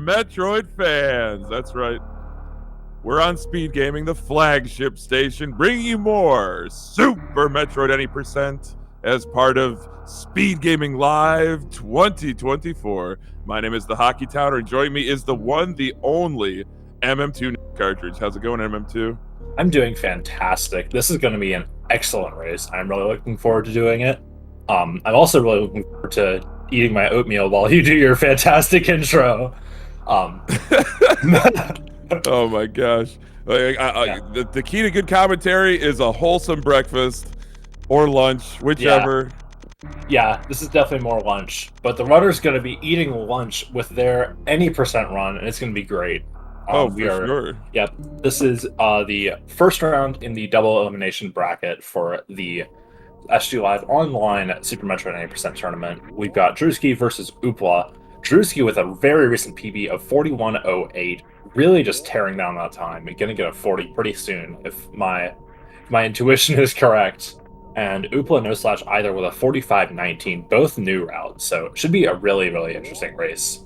Metroid fans. That's right. We're on Speedgaming, the flagship station, bringing you more Super Metroid Any Percent as part of Speedgaming Live 2024. My name is the Hockey Towner, and joining me is the one, the only MM2 cartridge. How's it going, MM2? I'm doing fantastic. This is going to be an excellent race. I'm really looking forward to doing it. I'm also really looking forward to eating my oatmeal while you do your fantastic intro. Oh my gosh. The key to good commentary is a wholesome breakfast or lunch, whichever. Yeah, this is definitely more lunch. But the runner's going to be eating lunch with their any percent run, and it's going to be great. Sure. Yep, this is the first round in the double elimination bracket for the SGLIVE online Super Metroid 90% tournament. We've got Drewski versus Oopla. Drewski with a very recent PB of 41.08, really just tearing down that time. We're going to get a 40 pretty soon if my intuition is correct. And Oopla no slash either with a 45.19, both new routes. So it should be a really, really interesting race.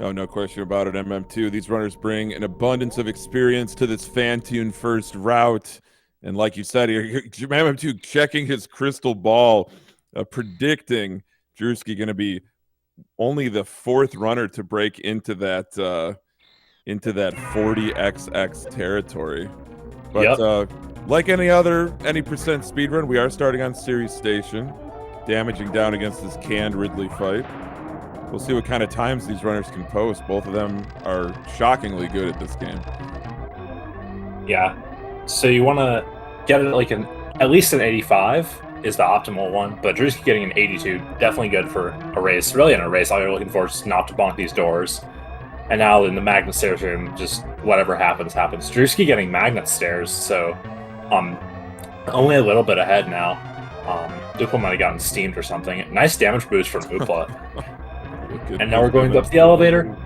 Oh, no question about it, MM2. These runners bring an abundance of experience to this fan-tuned first route. And like you said, MM2 checking his crystal ball, predicting Drewski going to be only the fourth runner to break into that 40XX territory. But like any percent speedrun, we are starting on Series Station, damaging down against this canned Ridley fight. We'll see what kind of times these runners can post. Both of them are shockingly good at this game. Yeah. So you want to get it like at least an 85 is the optimal one, but Drewski getting an 82, definitely good for a race. Really in a race, all you're looking for is just not to bonk these doors. And now in the magnet stairs room, just whatever happens, happens. Drewski getting magnet stairs, so only a little bit ahead now. Oopla might have gotten steamed or something. Nice damage boost from Oopla. And now we're going up the elevator.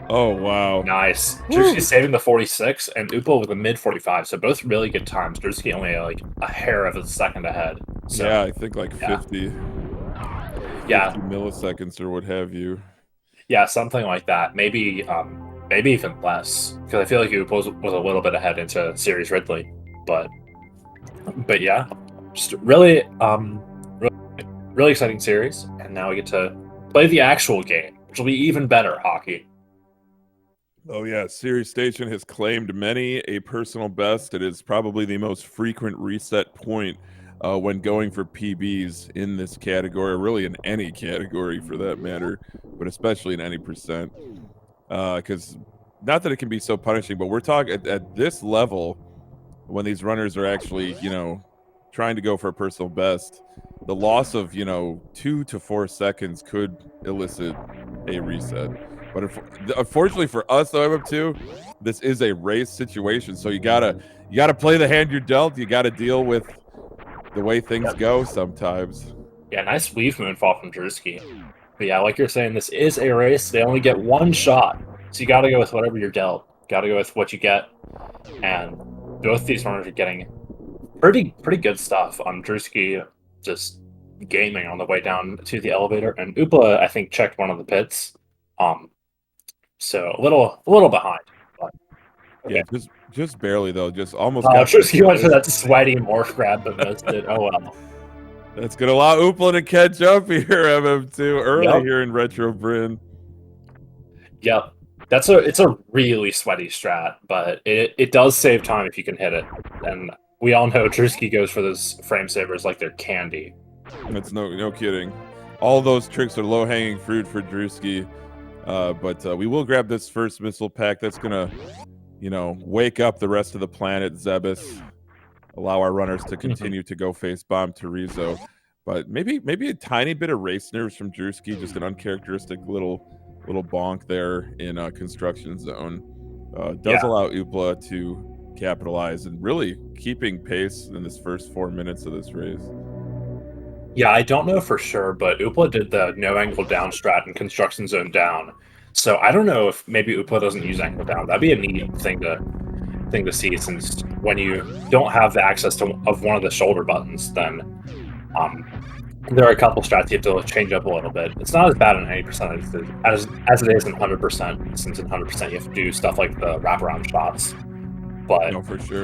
Oh, wow. Nice. Drewski's saving the 46, and Oopla with a mid 45, so both really good times. Drewski only like a hair of a second ahead. So, yeah, I think like 50 milliseconds or what have you. Yeah, something like that. Maybe even less, because I feel like Oopla was a little bit ahead into Series Ridley. But yeah, just really exciting series, and now we get to play the actual game, which will be even better hockey. Oh yeah, Series Station has claimed many a personal best. It is probably the most frequent reset point when going for PBs in this category, or really in any category for that matter, but especially in any percent. Because not that it can be so punishing, but we're talking at this level, when these runners are actually, trying to go for a personal best, the loss of, 2 to 4 seconds could elicit a reset. But unfortunately for us, though, MM2, this is a race situation. So you gotta play the hand you're dealt. You gotta deal with the way things go sometimes. Yeah, nice weave moonfall from Drewski. But yeah, like you're saying, this is a race. They only get one shot. So you gotta go with whatever you're dealt. Gotta go with what you get. And both these runners are getting pretty good stuff. Drewski just gaming on the way down to the elevator. And Oopla, I think, checked one of the pits. So a little behind. But, okay. Yeah, just barely though. Just almost. Drewski went for that sweaty morph grab, but missed it. Oh well. That's gonna allow Oopla to catch up here, MM2, early here in Retro Bryn. Yep, it's a really sweaty strat, but it does save time if you can hit it. And we all know Drewski goes for those frame savers like they're candy. That's no kidding. All those tricks are low hanging fruit for Drewski. But we will grab this first missile pack. That's gonna, wake up the rest of the planet, Zebus. Allow our runners to continue to go face bomb Terizo. But maybe a tiny bit of race nerves from Drewski, just an uncharacteristic little bonk there in construction zone. Does allow Oopla to capitalize and really keeping pace in this first 4 minutes of this race. Yeah, I don't know for sure, but Oopla did the no angle down strat and construction zone down. So I don't know if maybe Oopla doesn't use angle down. That'd be a neat thing to see, since when you don't have the access of one of the shoulder buttons, then there are a couple strats you have to change up a little bit. It's not as bad in 80% as it is in 100%, since in 100% you have to do stuff like the wraparound shots. But No, for sure.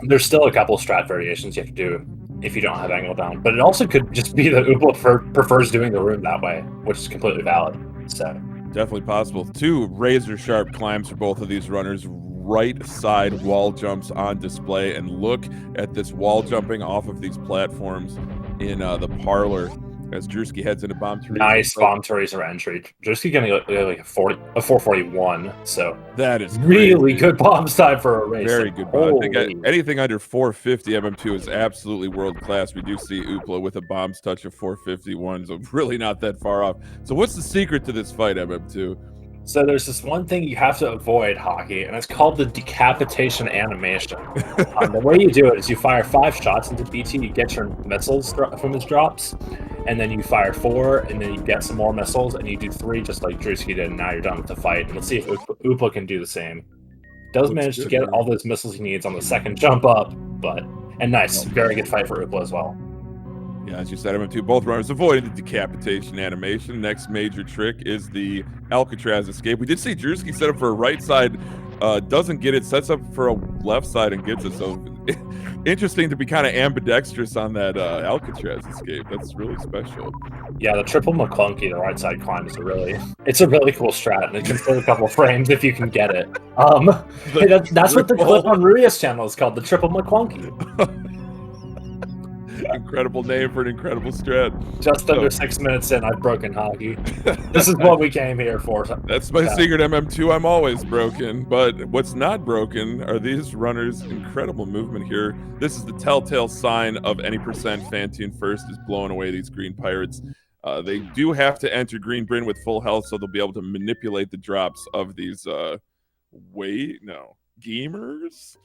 there's still a couple strat variations you have to do if you don't have angle down. But it also could just be that Oopla prefers doing the room that way, which is completely valid. So definitely possible. 2 razor sharp climbs for both of these runners. Right side wall jumps on display, and look at this wall jumping off of these platforms in the parlor as Drewski heads into bomb 3. nice bomb Teresa entry. Drewski getting like a 441, so that is really crazy. good bomb time for a race. Very good bomb. I think anything under 450 MM2 is absolutely world class. We do see Oopla with a bombs touch of 451, so really not that far off. So what's the secret to this fight, MM2? So there's this one thing you have to avoid, Hockey, and it's called the decapitation animation. The way you do it is you fire 5 shots into BT, you get your missiles from his drops, and then you fire 4, and then you get some more missiles, and you do 3 just like Drewski did, and now you're done with the fight. And let's see if Oopla can do the same. Does manage to get all those missiles he needs on the second jump up, and nice, very good fight for Oopla as well. Yeah, as you said, MM2, both runners avoided the decapitation animation. Next major trick is the Alcatraz escape. We did see Drewski set up for a right side, doesn't get it, sets up for a left side and gets it. So interesting to be kind of ambidextrous on that Alcatraz escape. That's really special. Yeah, the triple McClunky, the right side climb, is a really cool strat, and it can fill a couple frames if you can get it. That's what the clip on Ruria's channel is called, the triple McClunky. Incredible name for an incredible strat. Just under 6 minutes in, I've broken Hockey. This is what we came here for. That's my secret, MM2. I'm always broken. But what's not broken are these runners' incredible movement here. This is the telltale sign of any percent Fantune first is blowing away these green pirates. They do have to enter Green Bryn with full health, so they'll be able to manipulate the drops of these gamers?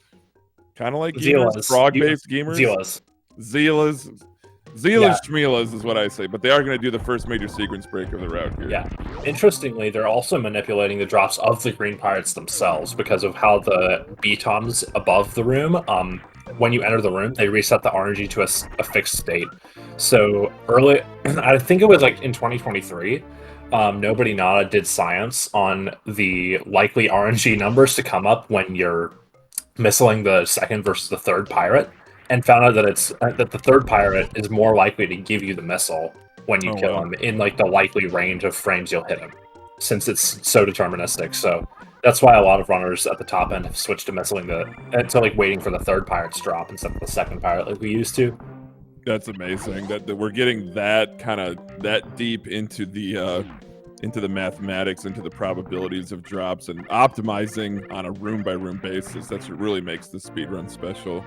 Kind of like gamers, frog-based gamers? Zeelas, Shmeelas is what I say, but they are going to do the first major sequence break of the route here. Yeah. Interestingly, they're also manipulating the drops of the green pirates themselves because of how the B-toms above the room, when you enter the room, they reset the RNG to a fixed state. So early, I think it was like in 2023, Nobody Nada did science on the likely RNG numbers to come up when you're missiling the second versus the third pirate, and found out that the third pirate is more likely to give you the missile when you kill him in like the likely range of frames you'll hit him, since it's so deterministic. So that's why a lot of runners at the top end have switched to missiling like waiting for the third pirate's drop instead of the second pirate like we used to. That's amazing that we're getting that deep into the mathematics, into the probabilities of drops, and optimizing on a room by room basis. That's what really makes the speedrun special.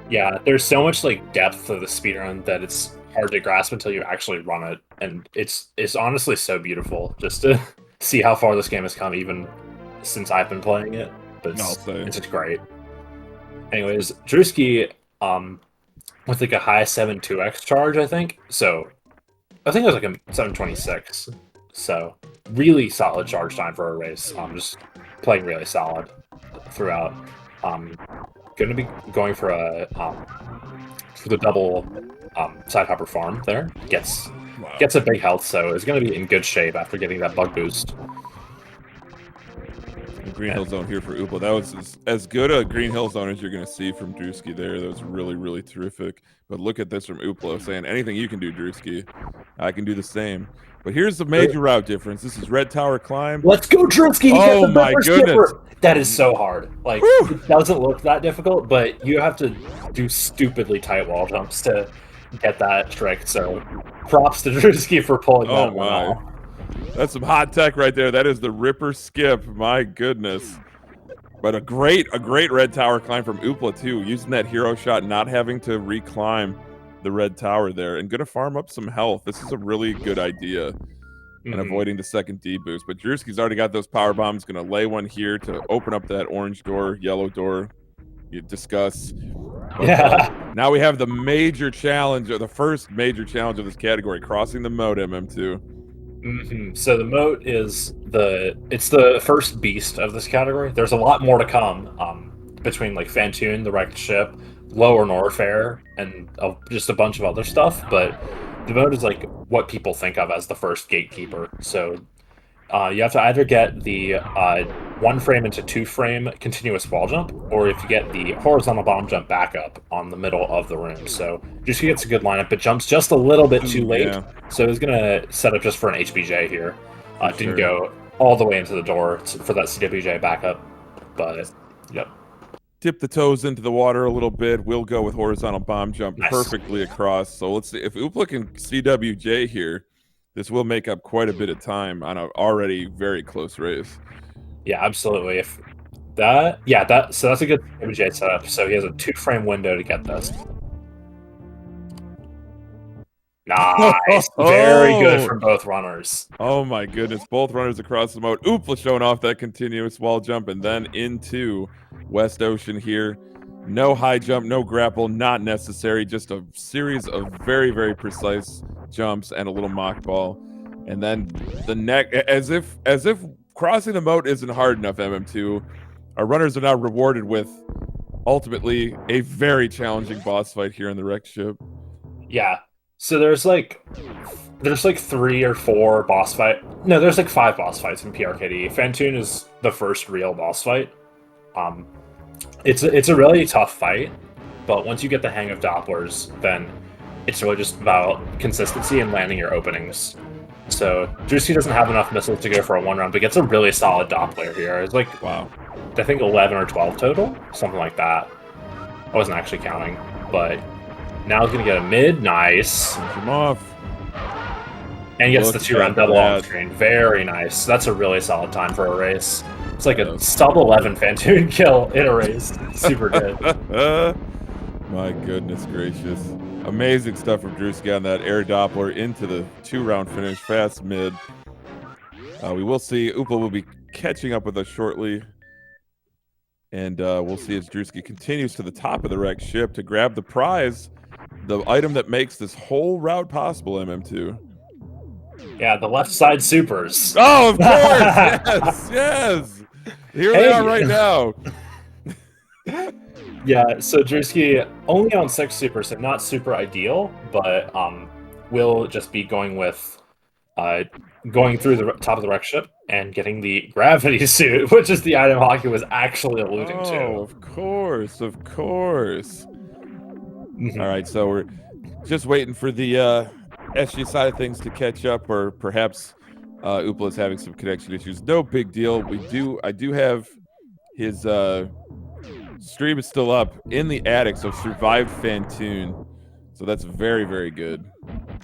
Yeah, there's so much like depth to the speedrun that it's hard to grasp until you actually run it, and it's honestly so beautiful just to see how far this game has come, even since I've been playing it. But it's just great. Anyways, Drewski, with like a high 7.2x charge, I think. So I think it was like a 7.26. So really solid charge time for a race. Just playing really solid throughout. Going to be going for the double side hopper farm there. Gets a big health, so is going to be in good shape after getting that bug boost. Green Hill Zone here for Oopla. That was as good a Green Hill Zone as you're going to see from Drewski there. That was really, really terrific. But look at this from Oopla saying, anything you can do, Drewski, I can do the same. But here's the major route difference. This is Red Tower Climb. Let's go, Drewski! Oh my goodness. Skipper. That is so hard. Like, it doesn't look that difficult, but you have to do stupidly tight wall jumps to get that trick. So props to Drewski for pulling that one off. That's some hot tech right there. That is the Ripper Skip. My goodness. But a great Red Tower climb from Oopla too, using that hero shot, not having to reclimb the Red Tower there, and gonna farm up some health. This is a really good idea. And avoiding the second D boost. But Drewski's already got those power bombs, gonna lay one here to open up that orange door, yellow door. You discuss. But, now we have the major challenge, or the first major challenge of this category, crossing the moat, MM2. So the moat is it's the first beast of this category. There's a lot more to come between like Fantune, the wrecked ship, Lower Norfair, and just a bunch of other stuff. But the mode is like what people think of as the first gatekeeper. So you have to either get the 1 frame into 2 frame continuous wall jump, or if you get the horizontal bomb jump backup on the middle of the room. So Drewski gets a good lineup, but jumps just a little bit too late. Yeah. So he's gonna set up just for an HBJ here. Didn't sure. go all the way into the door for that CWJ backup, but yep. Dip the toes into the water a little bit. We'll go with horizontal bomb jump perfectly across. So let's see if Oopla can CWJ here. This will make up quite a bit of time on an already very close race. Yeah, absolutely. So that's a good CWJ setup. So he has a 2 frame window to get this. Nice. Very good from both runners. Oh my goodness. Both runners across the moat. Oopla showing off that continuous wall jump, and then into West Ocean here. No high jump, no grapple, not necessary. Just a series of very, very precise jumps and a little mock ball. And then the neck, as if crossing the moat isn't hard enough, MM2, our runners are now rewarded with ultimately a very challenging boss fight here in the wrecked ship. Yeah. So there's like 3 or 4 boss fight. No, there's like 5 boss fights in PRKD. Fantoon is the first real boss fight. It's a really tough fight, but once you get the hang of Dopplers, then it's really just about consistency and landing your openings. So Drewski doesn't have enough missiles to go for a 1 round, but gets a really solid Doppler here. It's like, wow, I think 11 or 12 total, something like that. I wasn't actually counting, but now he's gonna get a mid. Nice. Come off. And gets the 2 round double on screen. Very nice. That's a really solid time for a race. It's like a sub 11 Fantoon kill in a race. Super good. My goodness gracious. Amazing stuff from Drewski on that air Doppler into the 2 round finish. Fast mid. We will see. Oopla will be catching up with us shortly. And we'll see as Drewski continues to the top of the wrecked ship to grab the prize. The item that makes this whole route possible, MM2. Yeah, the left side supers. Oh, of course! Yes, yes! Here they are right now. Yeah, so Drewski only on 6 supers, so not super ideal, but will just be going with going through the top of the wreck ship and getting the gravity suit, which is the item Hockey was actually alluding to. Oh, of course, of course. All right, so we're just waiting for the SG side of things to catch up, or perhaps Oopla is having some connection issues. No big deal. I do have his stream is still up in the attic, so survived Fantoon. So that's very, very good.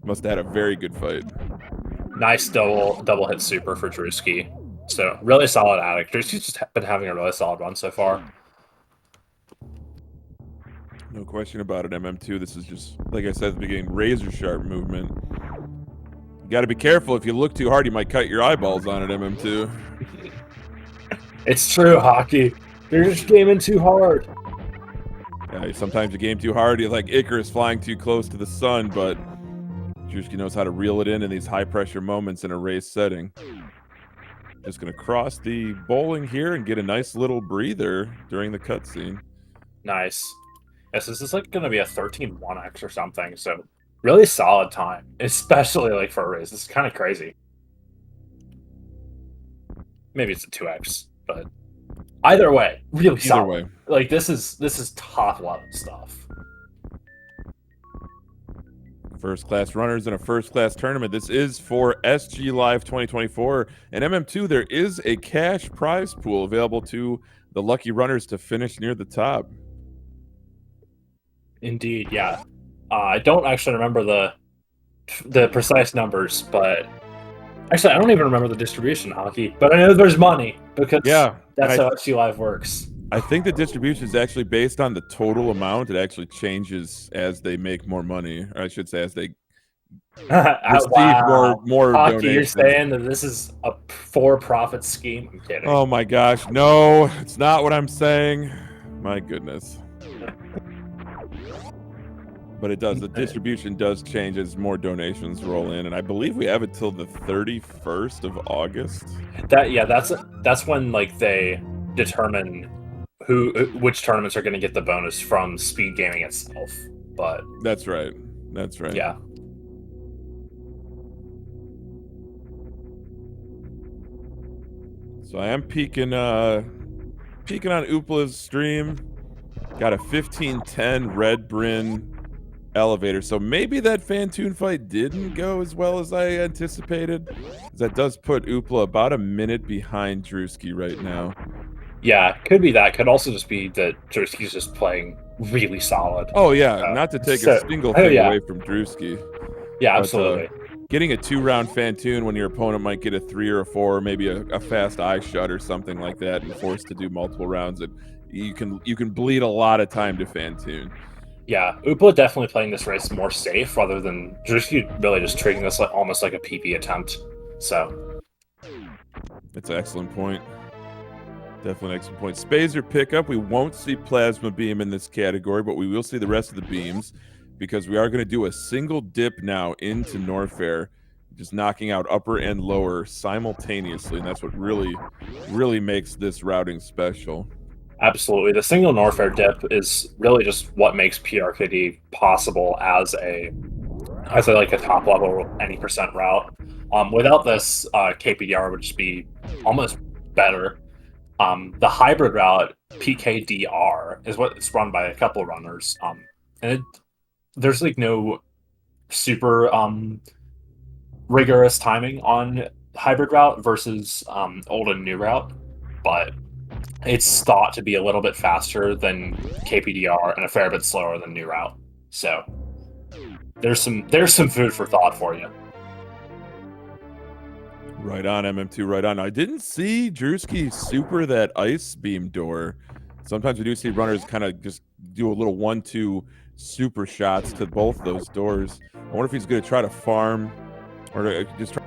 Must have had a very good fight. Nice double hit super for Drewski. So really solid attic. Drewski's just been having a really solid run so far. No question about it, MM2. This is just, like I said at the beginning, razor sharp movement. You got to be careful. If you look too hard, you might cut your eyeballs on it, MM2. It's true, Hockey. You're just gaming too hard. Yeah, sometimes you game too hard. You're like Icarus flying too close to the sun, but Drewski knows how to reel it in these high-pressure moments in a race setting. Just going to cross the bowling here and get a nice little breather during the cutscene. Nice. Yes, this is like going to be a 13-1x or something, so really solid time, especially like for a race. This is kind of crazy. Maybe it's a 2x, but either way, really solid. Either way. Like this is top level stuff. First class runners in a first class tournament. This is for SGLIVE 2024. And MM2, there is a cash prize pool available to the lucky runners to finish near the top. Indeed, yeah. I don't actually remember the precise numbers, but actually I don't even remember the distribution, Hockey. But I know there's money because that's how SGLIVE works. I think the distribution is actually based on the total amount. It actually changes as they make more money, or I should say, as they receive more Hockey, donations. you're saying that this is a for-profit scheme? I'm kidding. Oh my gosh, no, it's not what I'm saying. My goodness. But it does. The distribution does change as more donations roll in, and I believe we have it till the 31st of August. That's when like they determine which tournaments are going to get the bonus from Speedgaming itself. But that's right. That's right. Yeah. So I am peeking on Oopla's stream. Got a 1510 red Bryn elevator. So maybe that Fantoon fight didn't go as well as I anticipated. That does put Oopla about a minute behind Drewski right now. Yeah, could be that. Could also just be that Drewski's just playing really solid. Oh yeah, not to take a single thing away from Drewski. Yeah, absolutely. Getting a 2-round Fantoon when your opponent might get a 3 or a 4, or maybe a fast eye shut or something like that, and forced to do multiple rounds, you can bleed a lot of time to Fantoon. Yeah, Oopla definitely playing this race more safe rather than Drewski really just treating this like almost like a PP attempt. So that's an excellent point. Definitely an excellent point. Spazer pickup. We won't see Plasma Beam in this category, but we will see the rest of the beams because we are going to do a single dip now into Norfair, just knocking out upper and lower simultaneously, and that's what really makes this routing special. Absolutely. The single Norfair dip is really just what makes PRKD possible as a top level any % route. Without this, KPDR would just be almost better. The hybrid route, PKDR, is what it's run by a couple of runners. And there's like no super rigorous timing on hybrid route versus old and new route, but it's thought to be a little bit faster than KPDR and a fair bit slower than new route. So there's some food for thought for you. Right on, MM2, right on. I didn't see Drewski super that ice beam door. Sometimes we do see runners kind of just do a little 1-2 super shots to both those doors. I wonder if he's going to try to farm or just try.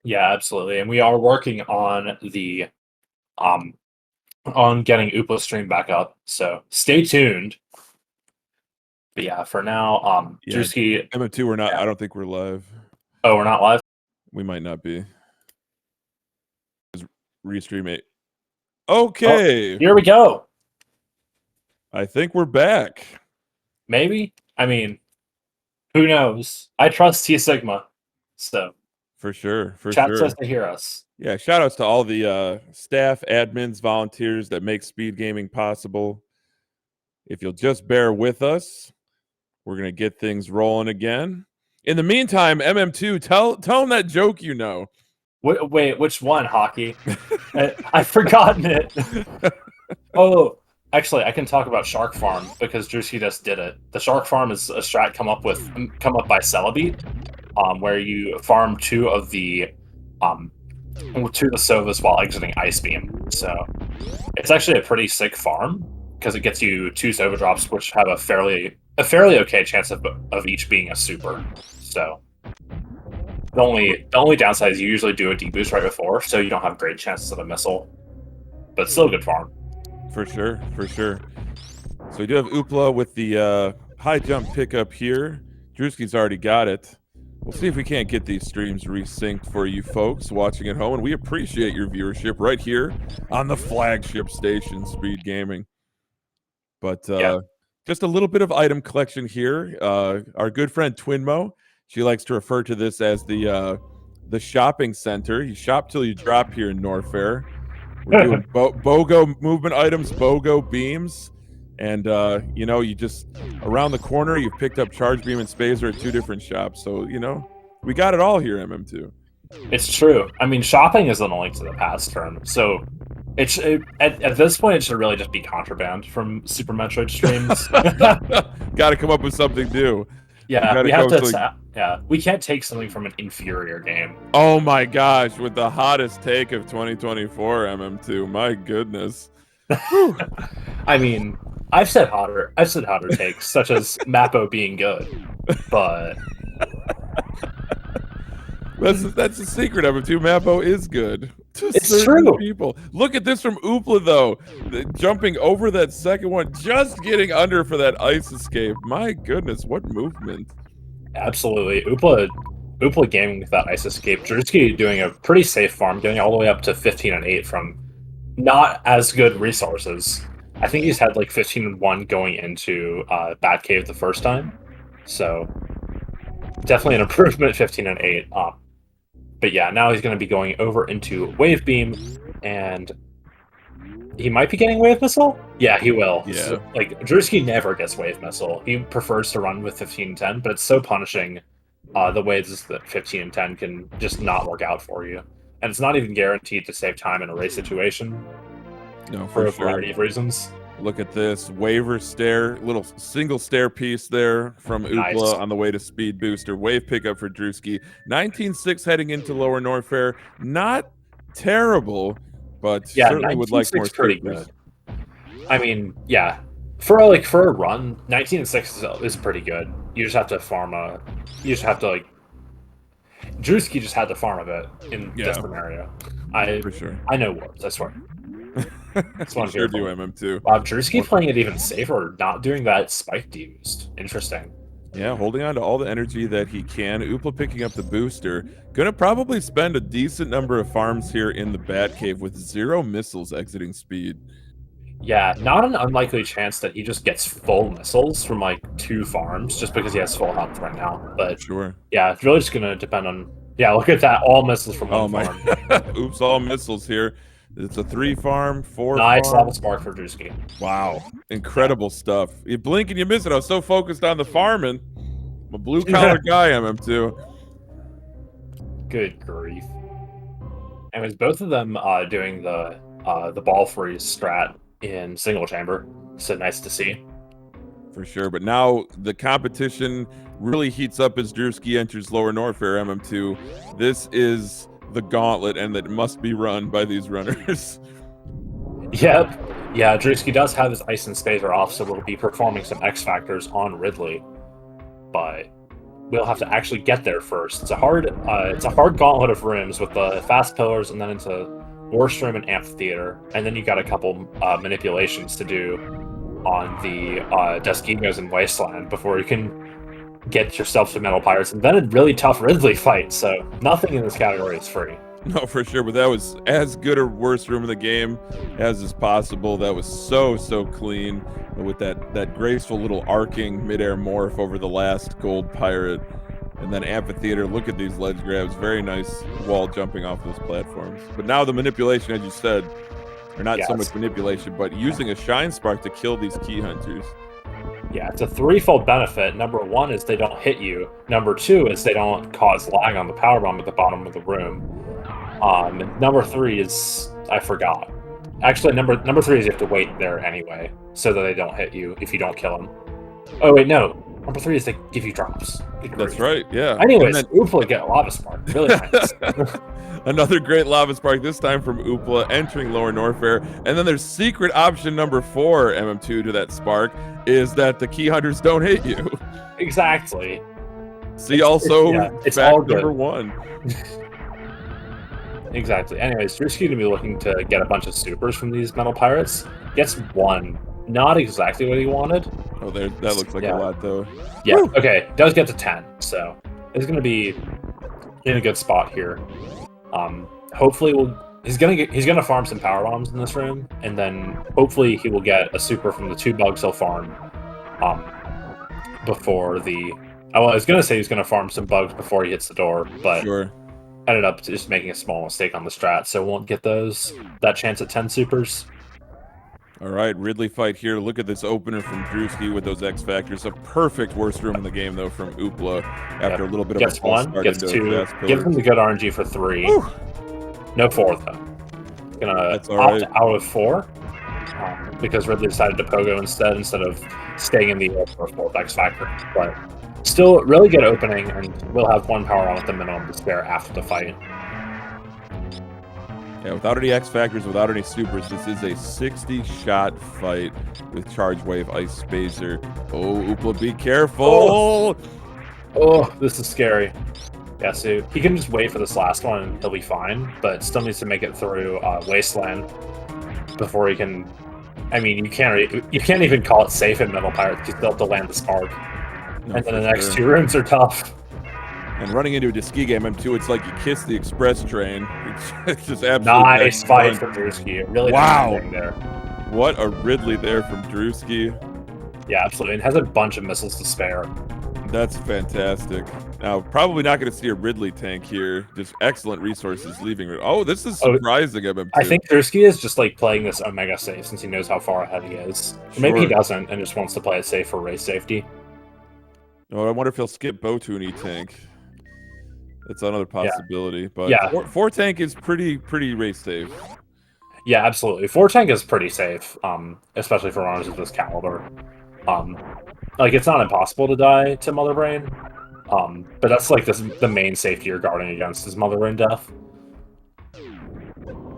Yeah, absolutely. And we are working on the on getting Oopla stream back up. So stay tuned. But yeah, for now, Drewski. MM2, we're not. Yeah. I don't think we're live. Oh, we're not live? We might not be. Restream it. Okay. Oh, here we go. I think we're back. Maybe. I mean, who knows? I trust T Sigma. So. For sure. Chat says to hear us. Yeah, shout outs to all the staff, admins, volunteers that make Speedgaming possible. If you'll just bear with us, we're going to get things rolling again. In the meantime, MM2, tell them that joke you know. Wait, which one, Hockey? I've forgotten it. Oh, actually, I can talk about Shark Farm because Drewski just did it. The Shark Farm is a strat come up by Celebi, where you farm two of the Sovas while exiting Ice Beam. So it's actually a pretty sick farm because it gets you 2 Sova drops, which have a fairly okay chance of each being a super. So the only downside is you usually do a deboost right before, so you don't have great chances of a missile. But still a good farm. For sure. So we do have Oopla with the high jump pickup here. Drewski's already got it. We'll see if we can't get these streams resynced for you folks watching at home, and we appreciate your viewership right here on the flagship station, Speedgaming. But just a little bit of item collection here. Our good friend Twinmo, she likes to refer to this as the shopping center. You shop till you drop here in Norfair. We're doing BOGO movement items, BOGO beams. And, you just, around the corner, you've picked up Charge Beam and Spazer at 2 different shops. So, we got it all here, MM2. It's true. I mean, shopping isn't a link to the past term. So, at this point, it should really just be contraband from Super Metroid streams. Got to come up with something new. Yeah, we have to. Yeah, we can't take something from an inferior game. Oh my gosh, with the hottest take of 2024, MM2. My goodness. I mean, I've said hotter takes, such as Mappo being good, but that's the secret of it too. Mappo is good. It's true. People, look at this from Oopla though, jumping over that second one, just getting under for that ice escape. My goodness, what movement! Absolutely, Oopla gaming with that ice escape. Drewski doing a pretty safe farm, getting all the way up to 15 and 8 from not as good resources. I think he's had like 15 and 1 going into Bat Cave the first time, so definitely an improvement. 15 and 8. But yeah, now he's going to be going over into Wave Beam, and he might be getting Wave Missile? Yeah, he will. Yeah. So, like, Drewski never gets Wave Missile. He prefers to run with 15 and 10, but it's so punishing the ways that 15 and 10 can just not work out for you. And it's not even guaranteed to save time in a race situation. No, for a sure. variety of reasons. Look at this waiver stair, little single stair piece there from Oopla Nice. on the way to speed booster. Wave pickup for Drewski. 19.6 heading into Lower Norfair. Not terrible, but Yeah, certainly would like more pretty supers. good. I mean, yeah, for a run, 19 and 6 is pretty good. You just have to farm a. You just have to like. Drewski just had to farm a bit in this scenario. For sure. I know words. I swear. Sure do, MM2. Wow, Drewski playing it even safer, not doing that spike defused. Interesting. Yeah, holding on to all the energy that he can. Oopla picking up the booster. Gonna probably spend a decent number of farms here in the Batcave with 0 missiles exiting speed. Yeah, not an unlikely chance that he just gets full missiles from like 2 farms just because he has full health right now. But sure. Yeah, it's really just gonna depend on. Yeah, look at that, all missiles from one farm. Oops, all missiles here. It's a 3 farm, 4 nice farm. level spark for Drewski. Wow, incredible stuff. You blink and you miss it. I was so focused on the farming. I'm a blue collar guy, MM2. Good grief. Anyways, both of them doing the ball freeze strat in single chamber. So nice to see. For sure, but now the competition really heats up as Drewski enters Lower Norfair, MM2. This is the gauntlet, and that must be run by these runners. Yep. Yeah, Drewski does have his Ice and Spacer off, so we'll be performing some X Factors on Ridley. But we'll have to actually get there first. It's a hard gauntlet of rooms with the fast pillars and then into Worst Room and Amphitheater. And then you got a couple manipulations to do on the Deskigos and Wasteland before you can get yourself to Metal Pirates, and then a really tough Ridley fight, so nothing in this category is free. No, for sure, but that was as good a worst room in the game as is possible. That was so clean with that graceful little arcing midair morph over the last gold pirate. And then Amphitheater, look at these ledge grabs. Very nice wall jumping off those platforms. But now the manipulation, as you said, or not so much manipulation, but using a Shine Spark to kill these key hunters. Yeah, it's a 3-fold benefit. Number 1 is they don't hit you. Number 2 is they don't cause lag on the power bomb at the bottom of the room. Number 3 is I forgot. Actually, number 3 is you have to wait there anyway, so that they don't hit you if you don't kill them. Oh wait, no. Number 3 is they give you drops. That's right. Yeah. Anyways, Oopla get Lava Spark. Really nice. Another great Lava Spark, this time from Oopla, entering Lower Norfair. And then there's secret option number 4, MM2, to that Spark, is that the key hunters don't hit you. Exactly. See also it's fact all good. number 1. Exactly. Anyways, Drewski going to be looking to get a bunch of supers from these Metal Pirates. Gets 1. Not exactly what he wanted. Oh, that looks like a lot, though. Yeah, okay. Does get to 10, so he's going to be in a good spot here. Hopefully he's gonna farm some power bombs in this room, and then hopefully he will get a super from the 2 bugs he'll farm before the. I was gonna say he's gonna farm some bugs before he hits the door, but ended up just making a small mistake on the strat, so won't get that chance at 10 supers. All right, Ridley fight here. Look at this opener from Drewski with those X Factors. A perfect worst room in the game, though, from Oopla after a little bit of a false 1, gets 2, gives him the good RNG for 3. Whew. No 4, though. Gonna opt out of 4 because Ridley decided to pogo instead of staying in the air for a 4th X Factor. But still, really good opening, and we'll have 1 power on at the minimum to spare after the fight. Yeah, without any X Factors, without any supers, this is a 60-shot fight with Charge Wave, Ice Spacer. Oh, Oopla, be careful! Oh, this is scary. Yeah, so he can just wait for this last one and he'll be fine, but still needs to make it through Wasteland before he can. I mean, you can't even call it safe in Metal Pirate because you still have to land the Spark. No, and then the next 2 rooms are tough. And running into a Deskigos MM2, it's like you kiss the express train. It's just absolutely nice fight from Drewski. Really wow. There. What a Ridley there from Drewski. Yeah, absolutely. It has a bunch of missiles to spare. That's fantastic. Now, probably not going to see a Ridley tank here. Just excellent resources leaving. Oh, this is surprising. MM2. I think Drewski is just like playing this Omega safe since he knows how far ahead he is. Or maybe he doesn't and just wants to play it safe for race safety. Oh, I wonder if he'll skip Botu and E-tank. That's another possibility. Yeah. But yeah. 4-tank is pretty race safe. Yeah, absolutely. 4-tank is pretty safe, especially for runners of this caliber. Like, it's not impossible to die to Mother Brain, but that's like the main safety you're guarding against is Mother Brain death.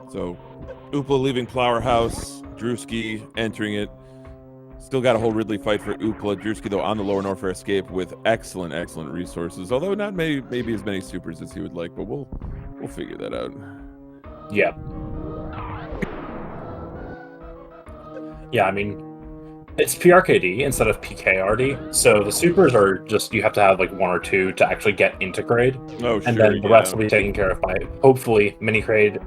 So, Oopla leaving Flower House, Drewski entering it. Still got a whole Ridley fight for Oopla. Drewski, though, on the lower Norfair escape with excellent resources. Although not maybe as many supers as he would like, but we'll figure that out. Yeah. Yeah, I mean, it's PRKD instead of PKRD, so the supers are just, you have to have like 1 or 2 to actually get into Kraid. Oh, and then the rest will be taken care of by, hopefully, mini Kraid,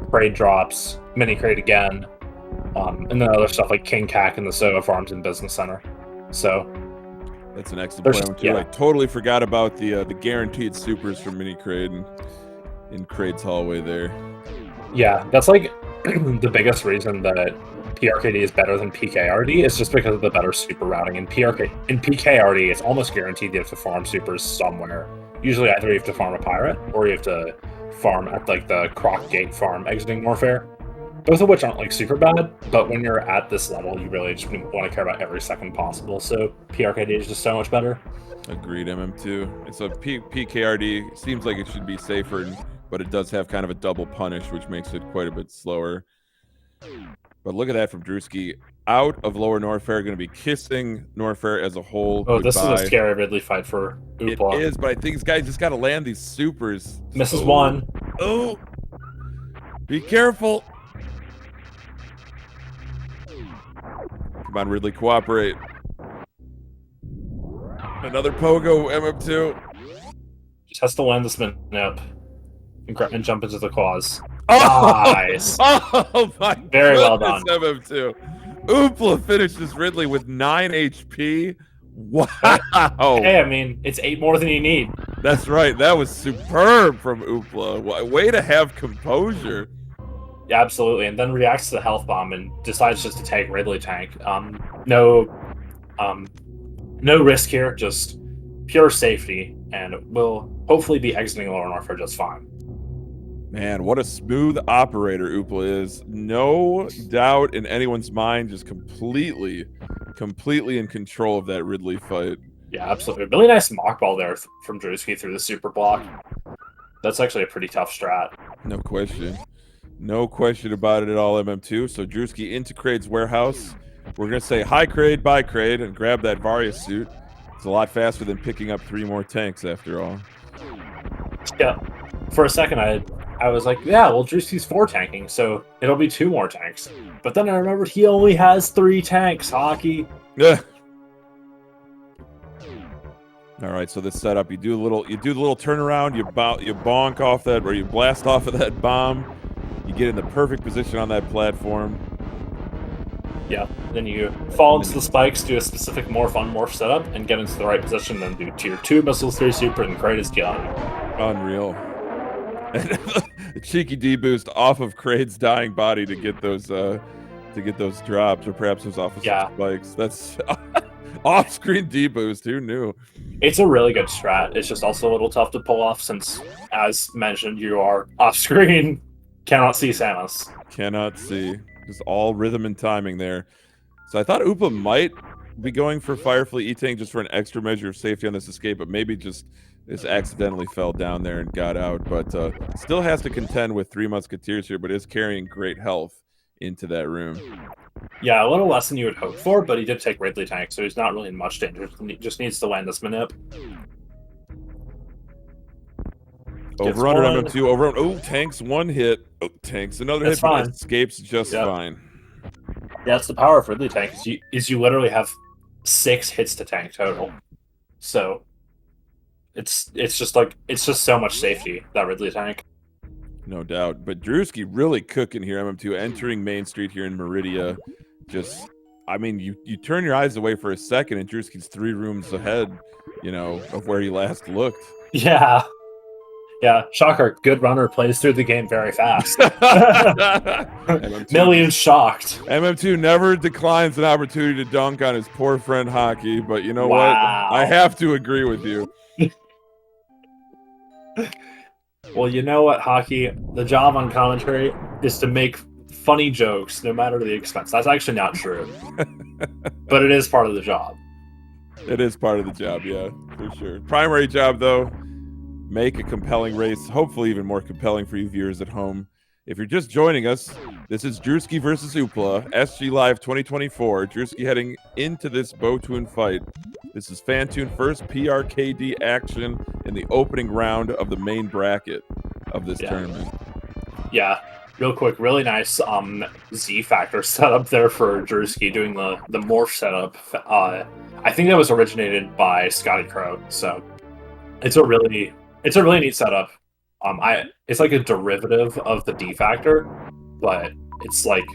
Kraid drops, mini Kraid again, and then other stuff like King Cac and the Soda Farms and Business Center. So that's an excellent plan too. Yeah. I totally forgot about the guaranteed supers from mini Kraid in Kraid's hallway there. Yeah, that's like the biggest reason that PRKD is better than PKRD is just because of the better super routing. In PKRD, it's almost guaranteed you have to farm supers somewhere. Usually either you have to farm a pirate or you have to farm at like the Croc Gate farm exiting Warfare. Both of which aren't like super bad, but when you're at this level, you really just want to care about every second possible. So PRKD is just so much better. Agreed, MM2. And so PKRD seems like it should be safer, but it does have kind of a double punish, which makes it quite a bit slower. But look at that from Drewski. Out of lower Norfair, going to be kissing Norfair as a whole. Oh, this is a scary Ridley fight for Oopla. It is, but I think these guys just got to land these supers. Misses one. Oh, be careful. Come on, Ridley, cooperate. Another pogo, MM2. Just has to land this minute and jump into the claws. Oh, nice. Oh my Very well done. MM2. Oopla finishes Ridley with 9 HP. Wow. Hey, I mean, it's 8 more than you need. That's right. That was superb from Oopla. Way to have composure. Yeah, absolutely. And then reacts to the health bomb and decides just to take Ridley tank. No risk here, just pure safety, and will hopefully be exiting lower Norfair just fine. Man, what a smooth operator Oopla is. No doubt in anyone's mind, just completely in control of that Ridley fight. Yeah, absolutely. Really nice mock ball there from Drewski through the super block. That's actually a pretty tough strat. No question. No question about it at all, MM2. So Drewski into Kraid's warehouse. We're going to say hi, Kraid, bye, Kraid, and grab that Varia suit. It's a lot faster than picking up 3 more tanks, after all. Yeah. For a second, I was like, yeah, well, Drewski's 4 tanking, so it'll be 2 more tanks. But then I remembered he only has 3 tanks, Hockey. Yeah. All right, so this setup, you do the little turnaround, you bonk off that, or you blast off of that bomb. You get in the perfect position on that platform. Yeah, then you fall into the spikes, do a specific morph setup, and get into the right position, then do tier 2 missiles, 3 super, and Kraid is done. Unreal. The cheeky D-boost off of Kraid's dying body to get those drops, or perhaps those offensive spikes. That's off-screen D-boost. Who knew? It's a really good strat. It's just also a little tough to pull off since, as mentioned, you are off-screen. Cannot see Samus. Cannot see. Just all rhythm and timing there. So I thought Oopla might be going for Firefly E-Tank just for an extra measure of safety on this escape, but maybe just accidentally fell down there and got out. But still has to contend with 3 Musketeers here, but is carrying great health into that room. Yeah, a little less than you would hope for, but he did take Ridley tank, so he's not really in much danger. He just needs to land this manip. Over under MM2, over. Oh, tanks 1 hit. Oh, tanks another hit. But escapes just fine. Yeah, that's the power of Ridley tank. Is you literally have 6 hits to tank total. So it's just so much safety, that Ridley tank. No doubt. But Drewski really cooking here, MM2, entering Main Street here in Meridia. Just I mean, you turn your eyes away for a second, and Drewski's 3 rooms ahead, you know, of where he last looked. Yeah. Yeah, shocker. Good runner plays through the game very fast. Millions shocked. MM2 never declines an opportunity to dunk on his poor friend Hockey, but you know Wow. what? I have to agree with you. Well, you know what, Hockey? The job on commentary is to make funny jokes no matter the expense. That's actually not true. But it is part of the job. It is part of the job, yeah, for sure. Primary job, though, make a compelling race, hopefully even more compelling for you viewers at home. If you're just joining us, this is Drewski versus Oopla, SGLIVE 2024. Drewski heading into this Botwoon fight. This is Fantoon first PRKD action in the opening round of the main bracket of this tournament. Yeah, real quick, really nice Z Factor setup there for Drewski doing the morph setup. I think that was originated by Scotty Crow, so it's a really neat setup. It's like a derivative of the D Factor, but it's like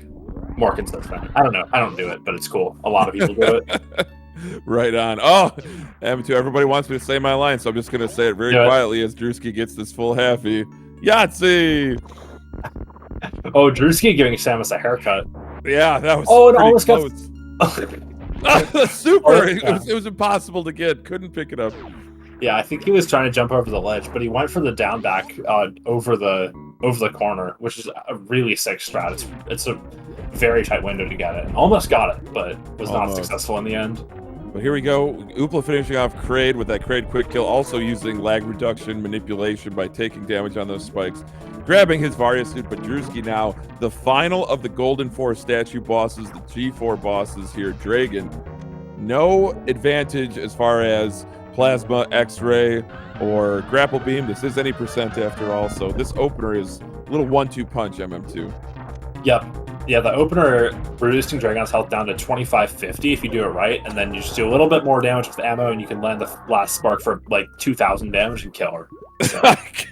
more consistent. I don't know. I don't do it, but it's cool. A lot of people do it. Right on. Oh, M2, everybody wants me to say my line, so I'm just going to say it very quietly as Drewski gets this full halfie. Yahtzee! Oh, Drewski giving Samus a haircut. Yeah, that was it almost close. Got... Super! It was impossible to get. Couldn't pick it up. Yeah, I think he was trying to jump over the ledge, but he went for the down back over the corner, which is a really sick strat. It's a very tight window to get it. Almost got it, but was not successful in the end. But here we go. Oopla finishing off Kraid with that Kraid quick kill, also using lag reduction manipulation by taking damage on those spikes. Grabbing his Varia suit, but Drewski now the final of the Golden 4 statue bosses, the G4 bosses here. Dragon, no advantage as far as Plasma, X-Ray, or Grapple Beam. This is any percent after all, so this opener is a little 1-2 punch, MM2. Yep. Yeah, the opener reducing Dragon's health down to 2550 if you do it right, and then you just do a little bit more damage with ammo, and you can land the last spark for like 2000 damage and kill her. So,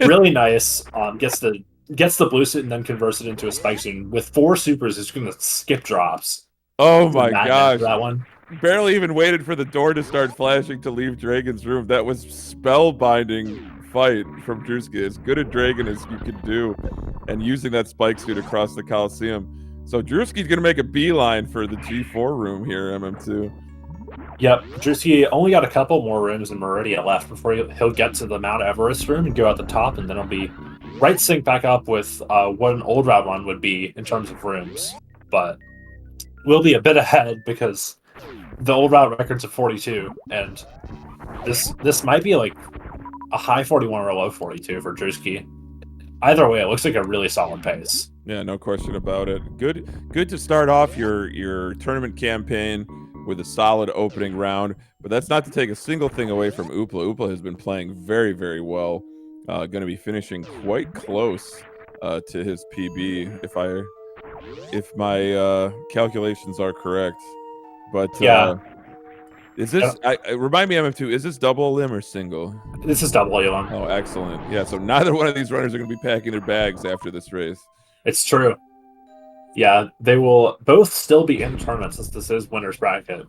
really nice. Gets the blue suit and then converts it into a spike suit. With 4 supers, it's going to skip drops. Oh my gosh. That one. Barely even waited for the door to start flashing to leave Dragon's room. That was spellbinding fight from Drewski. As good a Dragon as you could do, and using that spike suit across the Coliseum. So Drewski's going to make a beeline for the G4 room here, MM2. Yep, Drewski only got a couple more rooms in Meridia left before he'll get to the Mount Everest room and go out the top, and then he'll be right sync back up with what an old route run would be in terms of rooms. But we'll be a bit ahead because the old route record's at 42, and this might be like a high 41 or a low 42 for Drewski. Either way, it looks like a really solid pace. Yeah, no question about it. Good to start off your tournament campaign with a solid opening round, but that's not to take a single thing away from Oopla. Oopla has been playing very, very well. Going to be finishing quite close to his PB if my calculations are correct. But yeah. Is this? Remind me, MM2. Is this double limb or single? This is double limb. Oh, excellent. Yeah. So neither one of these runners are going to be packing their bags after this race. It's true. Yeah, they will both still be in the tournament since this is winners bracket.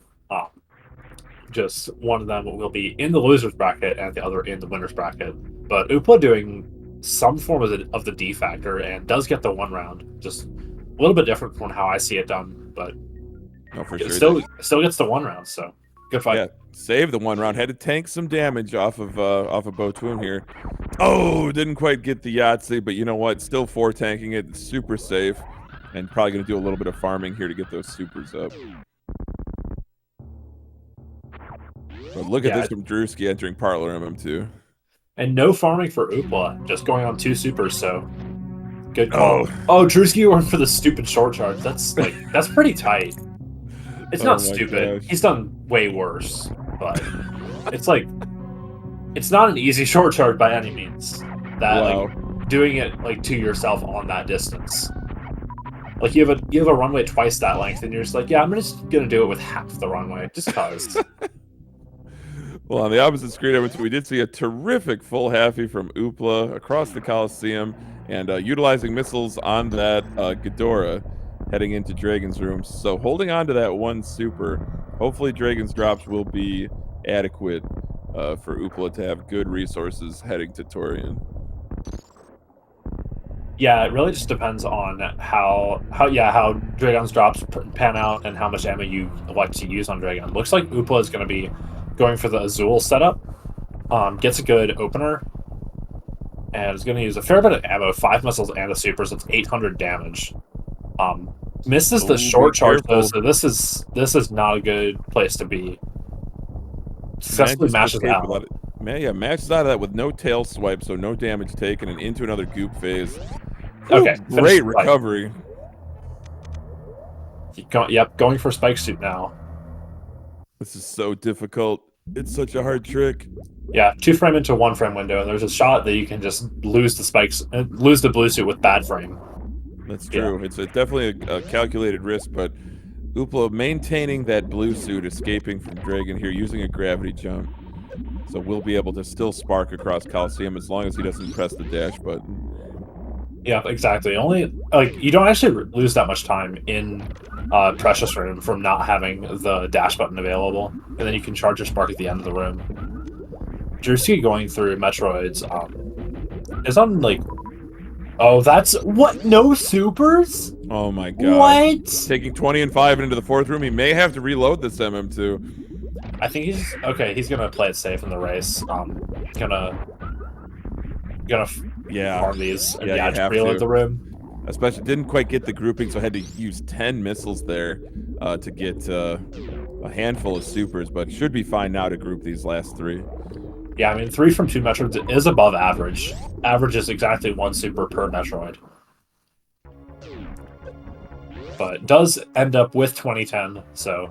Just one of them will be in the losers bracket and the other in the winners bracket. But Oopla doing some form of the D factor and does get the 1 round. Just a little bit different from how I see it done, but for sure. Still gets the 1 round. So. Good fight. Yeah, saved the 1 round. Had to tank some damage off of Botwoon here. Oh, didn't quite get the Yahtzee, but you know what? Still 4 tanking it. It's super safe, and probably going to do a little bit of farming here to get those supers up. But look at this from Drewski entering Parlor MM2. And no farming for Oopla, just going on 2 supers. So good call. Oh, Drewski went for the stupid short charge. That's pretty tight. It's not stupid. Gosh. He's done way worse, but it's like it's not an easy short charge by any means. That like doing it like to yourself on that distance. Like you have a runway twice that length, and you're just like, yeah, I'm just gonna do it with half the runway, just cause. Well, on the opposite screen, we did see a terrific full halfie from Oopla across the Coliseum, and utilizing missiles on that Ghidorah. heading into Dragon's room. So holding on to that one super. Hopefully Dragon's drops will be adequate for Oopla to have good resources heading to Torian. Yeah, it really just depends on how Dragon's drops pan out and how much ammo you elect to use on Dragon. Looks like Oopla is going to be going for the Azul setup. Gets a good opener, and is going to use a fair bit of ammo, 5 missiles and a super, so it's 800 damage. Misses the short charge though, so this is not a good place to be. Successfully mashes out. Mashes out of that with no tail swipe, so no damage taken, and into another goop phase. Okay, great recovery. Yep, going for spike suit now. This is so difficult. It's such a hard trick. Yeah, 2-frame into 1-frame window, and there's a shot that you can just lose the spikes, lose the blue suit with bad frame. That's true. Yeah. It's definitely a calculated risk, but Oopla maintaining that blue suit, escaping from Dragon here, using a gravity jump. So we'll be able to still spark across Coliseum as long as he doesn't press the dash button. Yeah, exactly. Only, you don't actually lose that much time in Precious Room from not having the dash button available, and then you can charge your spark at the end of the room. Drewski going through Metroids is on, oh, that's... What? No supers? Oh my god. What? Taking 20 and 5 into the 4th room. He may have to reload this MM2. I think he's... Okay, he's gonna play it safe in the race. Gonna farm these and just reload the room. Especially didn't quite get the grouping, so had to use 10 missiles there to get a handful of supers, but should be fine now to group these last 3. Yeah, I mean, 3 from 2 Metroids is above average. Average is exactly 1 super per Metroid. But does end up with 2010, so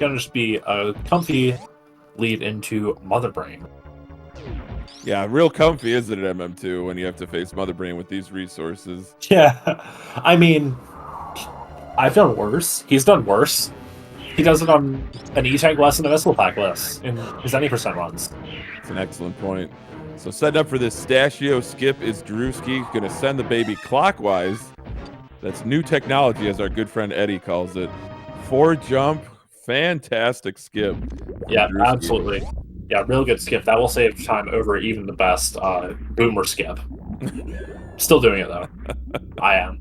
gonna just be a comfy lead into Mother Brain. Yeah, real comfy, isn't it, MM2, when you have to face Mother Brain with these resources? Yeah, I mean, I've done worse. He's done worse. He does it on an E-Tank less and a missile pack less in his any % runs. It's an excellent point. So setting up for this Stashio skip is Drewski. Going to send the baby clockwise. That's new technology, as our good friend Eddie calls it. 4 jump, fantastic skip. Yeah, Drewski. Absolutely. Yeah, real good skip. That will save time over even the best boomer skip. Still doing it, though. I am.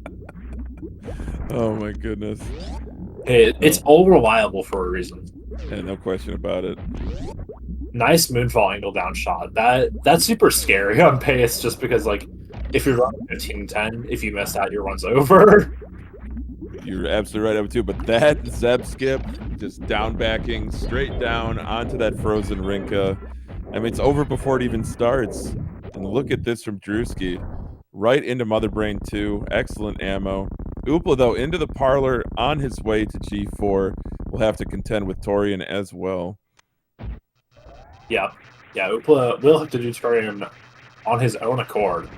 Oh, my goodness. It's all reliable for a reason. Yeah, no question about it. Nice moonfall angle down shot. That's super scary on pace, just because, if you're running 15-10, if you miss that, your run's over. You're absolutely right, too. But that Zeb skip, just down backing, straight down onto that frozen Rinka. I mean, it's over before it even starts. And look at this from Drewski. Right into Mother Brain 2. Excellent ammo. Oopla, though, into the parlor on his way to G4. Will have to contend with Torian as well. Yeah. Yeah, Oopla will have to do Torian on his own accord.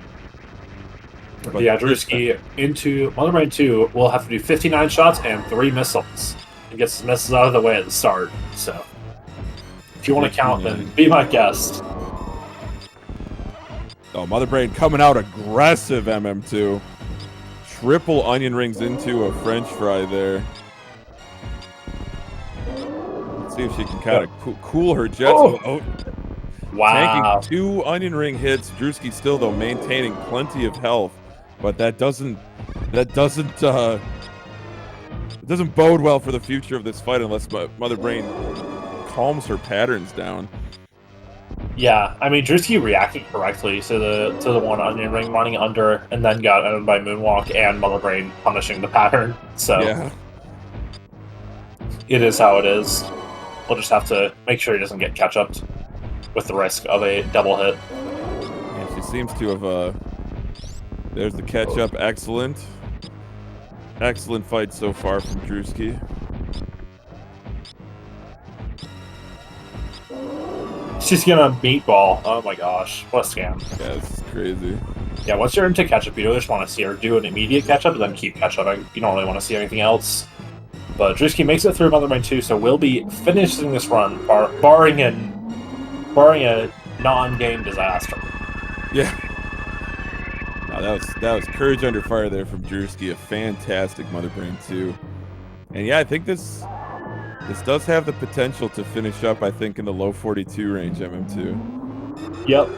But yeah, Drewski into Mother Brain 2 will have to do 59 shots and 3 missiles. He gets his missiles out of the way at the start, so if you want to count, then be my guest. Oh, Mother Brain coming out aggressive, MM2. Triple onion rings into a French fry there. Let's see if she can kind of cool her jets. Oh. Wow. Tanking 2 onion ring hits. Drewski still, though, maintaining plenty of health. But that doesn't bode well for the future of this fight unless Mother Brain calms her patterns down. Yeah, I mean, Drewski reacted correctly to the one onion ring running under, and then got owned by Moonwalk and Mother Brain punishing the pattern. So yeah. It is how it is. We'll just have to make sure he doesn't get catch-upped with the risk of a double hit. Yeah, she seems to have. There's the catch-up. Excellent. Excellent fight so far from Drewski. She's gonna meatball. Oh my gosh. What a scam. Yeah, this is crazy. Yeah, once you're into catch-up, you don't just want to see her do an immediate catch-up and then keep catch-up. You don't really want to see anything else. But Drewski makes it through Mother Brain 2, so we'll be finishing this run, barring a non-game disaster. Yeah. That was courage under fire there from Drewski. A fantastic Mother Brain 2. And yeah, I think this does have the potential to finish up, I think, in the low 42 range, MM2. Yep.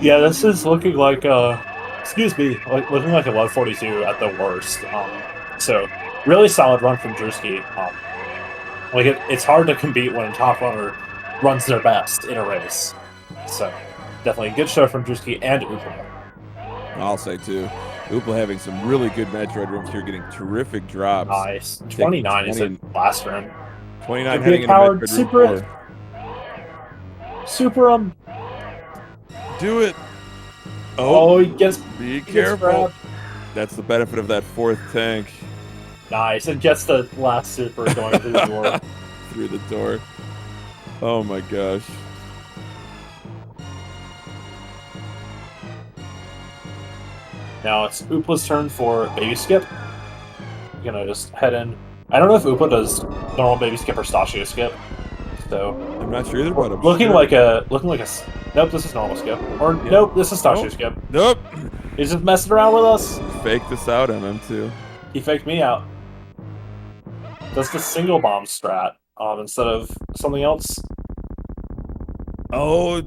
Yeah, this is looking like looking like a low 42 at the worst. So really solid run from Drewski. It's hard to compete when a top runner runs their best in a race. So definitely a good show from Drewski and Oopla. I'll say too. Oopla having some really good Metroid runs here, getting terrific drops. Nice. 29 is a last run. 29 heading into Metroid super room 4. Super Do it. Oh, he gets. Be gets careful. grabbed. That's the benefit of that 4th tank. Nice, and gets the last super going through the door. Through the door. Oh my gosh. Now it's Oopla's turn for baby skip. You're gonna just head in. I don't know if Oopla does normal baby skip or Stachio skip. So I'm not sure either, but I'm looking sure. like a nope, this is normal skip. Or Yeah. nope, this is Stachio skip. Nope. He's just messing around with us. Fake this out, MM2. He faked me out. Does the single bomb strat instead of something else. Oh,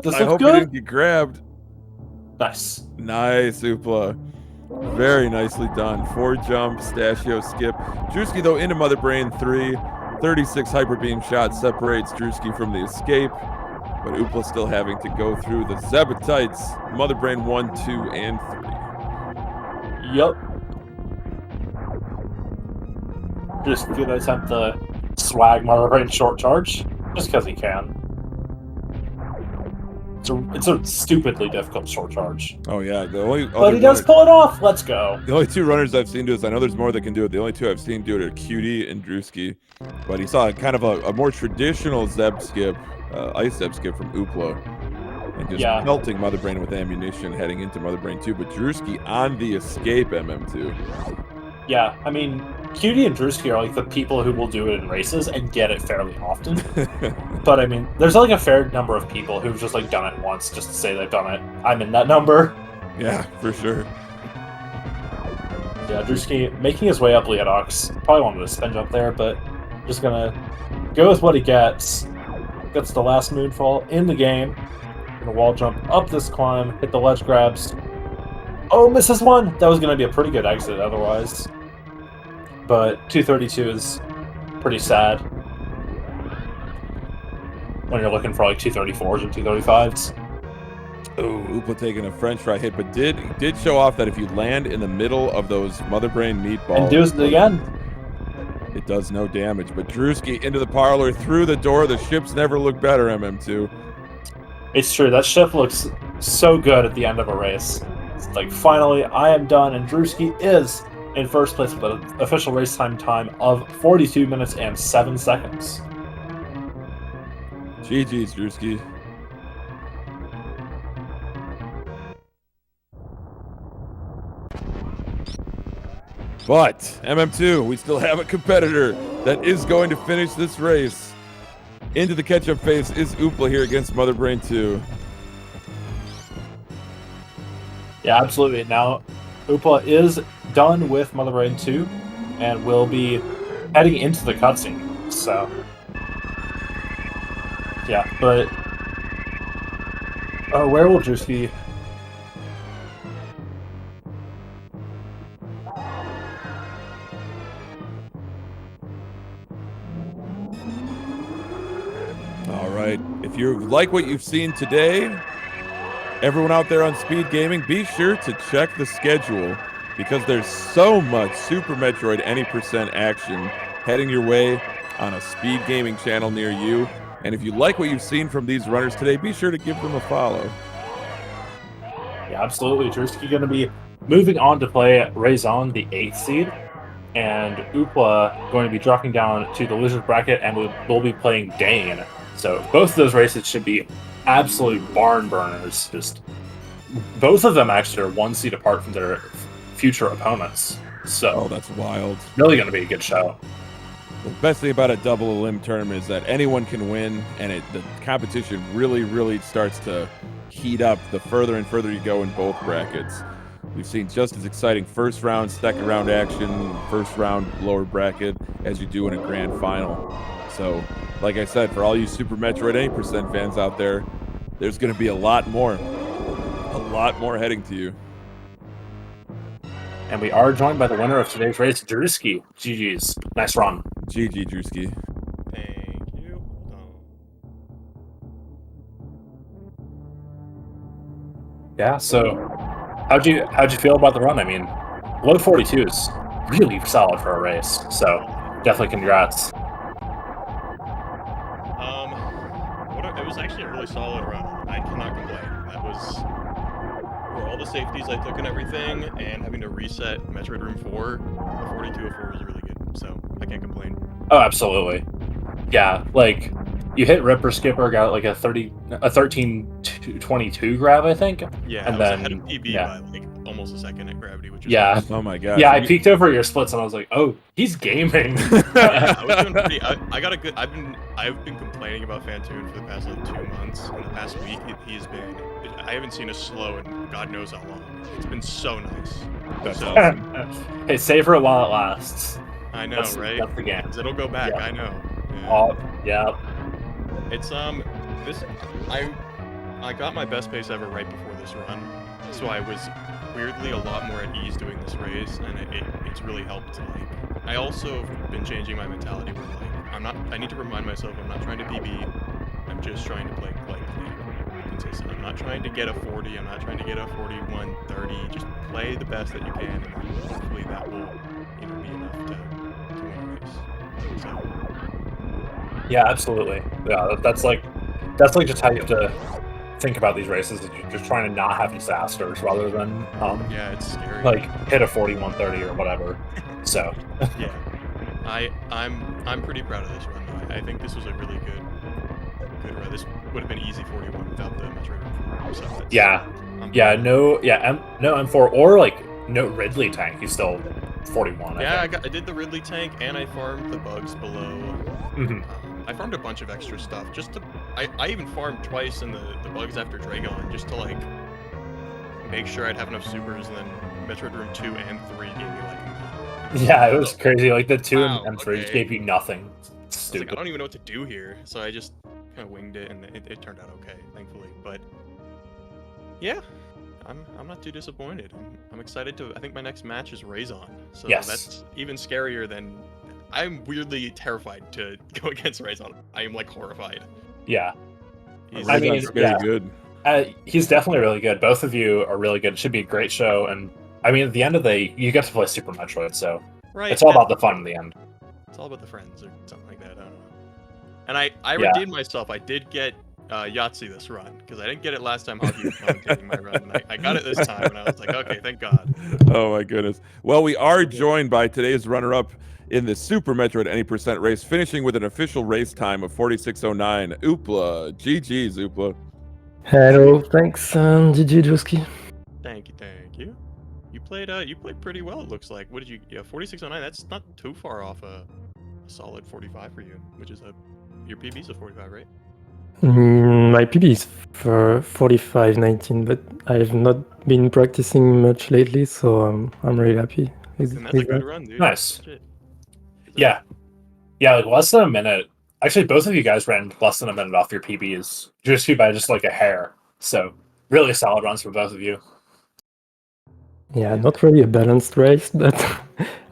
This I looks hope good. he didn't get grabbed. Nice. Nice, Oopla. Very nicely done. 4 jump, Stachio skip. Drewski, though, into Mother Brain 3. 36 Hyper Beam shot separates Drewski from the escape. But Oopla still having to go through the Zebatites. Mother Brain 1, 2, and 3. Yup. Just gonna attempt the swag Mother Brain short charge, just because he can. It's a stupidly difficult short charge. Oh, yeah. The only But he does pull it off. Let's go. The only 2 runners I've seen do this, I know there's more that can do it. The only 2 I've seen do it are Cutie and Drewski. But he saw kind of a more traditional Zeb skip, ice Zeb skip from Oopla. And just pelting Mother Brain with ammunition heading into Mother Brain 2. But Drewski on the escape, MM2. Yeah, I mean, Cutie and Drewski are like the people who will do it in races and get it fairly often. But I mean, there's like a fair number of people who've just like done it once just to say they've done it. I'm in that number. Yeah, for sure. Yeah, Drewski making his way up Leodox. Probably wanted to spin jump there, but just gonna go with what he gets. Gets the last moonfall in the game. Gonna wall jump up this climb, hit the ledge grabs. Oh, misses one! That was gonna be a pretty good exit otherwise. But 232 is pretty sad when you're looking for like 234s and 235s. Oh, Oopla taking a French fry hit, but did show off that if you land in the middle of those Mother Brain meatballs, And do it again. It does no damage. But Drewski into the parlor, through the door. The ships never look better, MM2. It's true, that ship looks so good at the end of a race. It's like, finally, I am done, and Drewski is in first place with an official race time of 42 minutes and 7 seconds. GG's, Drewski. But, MM2, we still have a competitor that is going to finish this race. Into the catch-up phase is Oopla here against Mother Brain 2. Yeah, absolutely. Now, Oopla is done with Mother Brain 2 and will be heading into the cutscene. So, yeah, but where will Drewski? All right, if you like what you've seen today, everyone out there on Speedgaming, be sure to check the schedule because there's so much Super Metroid any percent action heading your way on a Speedgaming channel near you. And if you like what you've seen from these runners today, be sure to give them a follow. Yeah, absolutely. Drewski going to be moving on to play Raison, the 8th seed, and Oopla going to be dropping down to the losers bracket, and we'll be playing Dane. So both of those races should be absolute barn burners. Just both of them actually are 1 seed apart from their future opponents. So that's wild. Really going to be a good show. The best thing about a double limb tournament is that anyone can win, and the competition really, really starts to heat up the further and further you go in both brackets. We've seen just as exciting first round, second round action, first round lower bracket as you do in a grand final. So, like I said, for all you Super Metroid 80% fans out there, there's going to be a lot more heading to you. And we are joined by the winner of today's race, Drewski. GG's. Nice run. GG, Drewski. Thank you. Yeah, so how'd you feel about the run? I mean, low 42 is really solid for a race, so definitely congrats. It was actually a really solid run. I cannot complain. That was for all the safeties I took and everything, and having to reset Metroid Room 4, the 4204 was really good, so I can't complain. Oh, absolutely. Yeah, like you hit Ripper Skipper, got like a 13-22 grab, I think. Yeah, and I was then ahead of PB by like almost a second at gravity, which is nice. Oh my god. Yeah, I peeked over at your splits and I was like, oh, he's gaming. Yeah, I was doing pretty. I got a good. I've been complaining about Fantoon for the past like 2 months. In the past week, he's been. I haven't seen a slow in God knows how long. It's been so nice. That's so, awesome. Hey, savor it while it lasts. I know, right? That's the game. 'Cause it'll go back. Yeah. I know. Yeah. Oh, yeah. It's I got my best pace ever right before this run, so I was weirdly a lot more at ease doing this race, and it's really helped. Like, I also have been changing my mentality where like I need to remind myself I'm not trying to PB, I'm just trying to play consistent. I'm not trying to get a 40, I'm not trying to get a 41, 30. Just play the best that you can, and then hopefully that will be enough to win a race. So. Yeah, absolutely. Yeah, that's like just how you have to think about these races. Is you're just trying to not have disasters rather than yeah, it's scary. like hit a 41-30 or whatever. So yeah, I'm pretty proud of this run. I think this was a really good run. This would have been easy 41 without the Metroid Room 4. So no M4 or like no Ridley tank. He's still 41. Yeah, I did the Ridley tank and I farmed the bugs below. Mm-hmm. I farmed a bunch of extra stuff just to. I even farmed twice in the bugs after Dragon just to like make sure I'd have enough supers, and then Metroid Room 2 and 3 gave me like. Yeah, it was crazy. Like the 2 wow, and M3 okay. gave you nothing. Stupid. Like, I don't even know what to do here, so I just kind of winged it, and it turned out okay, thankfully. But yeah, I'm not too disappointed. I'm excited to. I think my next match is Raison, so that's even scarier than. I'm weirdly terrified to go against Raison. I am like horrified. Yeah. He's good. He's definitely really good. Both of you are really good. It should be a great show. And I mean, at the end of the day, you get to play Super Metroid, so it's all about the fun in the end. It's all about the friends or something like that. I don't know. And I redeemed myself. I did get Yahtzee this run because I didn't get it last time Hockey was commentating my run. And I got it this time, and I was like, okay, thank God. Oh my goodness. Well, we are joined by today's runner-up in the Super Metroid 80% race, finishing with an official race time of 46:09. Oopla. GG's, Oopla. Hello, thanks, GG Drewski. Thank you. You played pretty well, it looks like. What did you? Yeah, 46:09. That's not too far off a solid 45 for you, which is your PB's a 45, right? My PB is for 45.19, but I've not been practicing much lately, so I'm really happy. And that's a good run, dude. Nice. Yeah, like less than a minute. Actually, both of you guys ran less than a minute off your PBs, just by just like a hair. So really solid runs for both of you. Yeah, not really a balanced race, but